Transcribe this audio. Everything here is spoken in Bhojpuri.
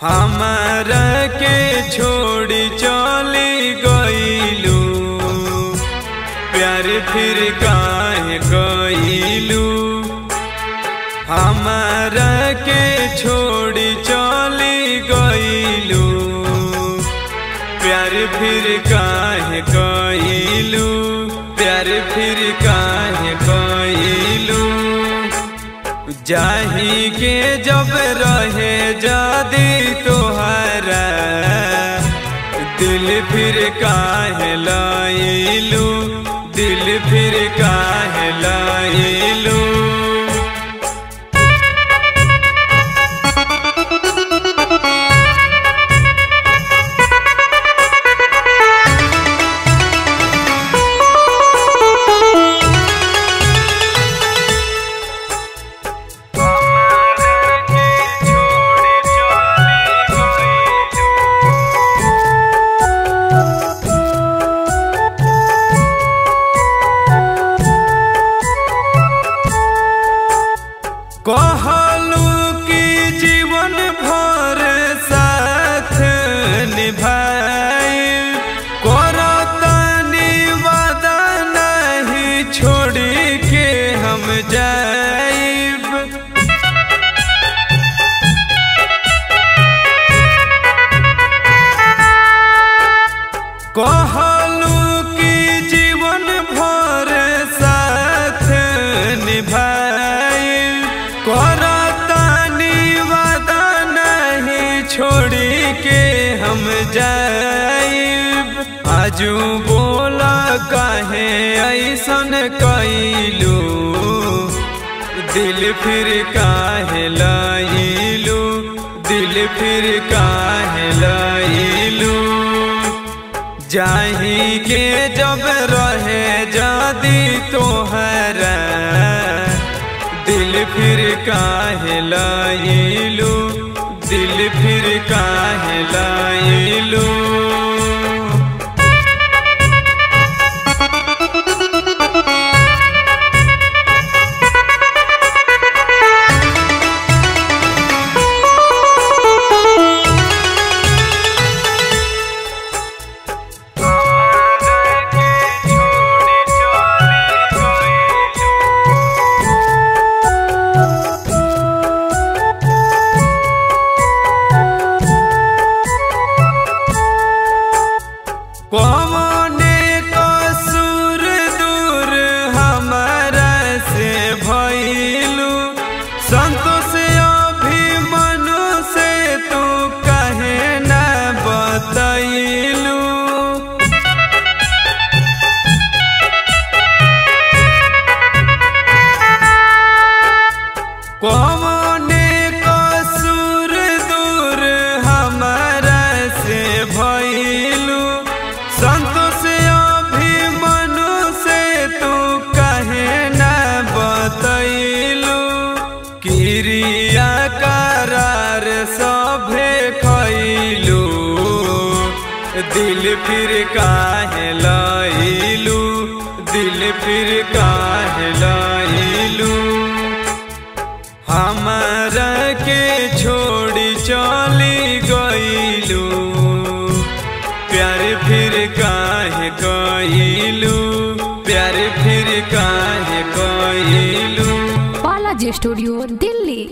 हमारा के छोड़ी चली गईलू, प्यार फिर काहे गईलू। हमारा के छोड़ी चली गईलू, प्यार फिर काहे गईलू, प्यार फिर काहे गईलू। जाही के जब रहे जादी तोहरा, दिल फिर काहे लाइलू, दिल फिर काहे लाइलू। कहलू कि जीवन भर साथ निभाई, करतनी वादा नहीं छोड़ी के हम जाइब। कहलू कि जीवन भर साथ निभाई, करतनी वादा नहीं छोड़ी के हम जाइब। आजू बोला काहे ऐसन कइलू, दिल फिर काहे लाइलू, दिल फिर काहे लाइलू। जाही के जब रहे जादी तोहरा, दिल फिर काहे लाइलू, दिल फिर काहे लाइलू। कौने कसूर दूर हमारा से भइलू, संतोष अभिमनु से तू काहे ना बतइलू। कौने कसूर दूर हमारा से भइलू, संतोष अभिमनु से तू काहे ना बतइलू। क्रिया करार सभे खइलू, दिल फिर काहे लाइलू, दिल फिर काहे लाइलू। हमारा के छोड़ी चली गईलू, प्यार फिर काहे गईलू, प्यार फिर काहे गईलू। बालाजी स्टूडियो दिल्ली।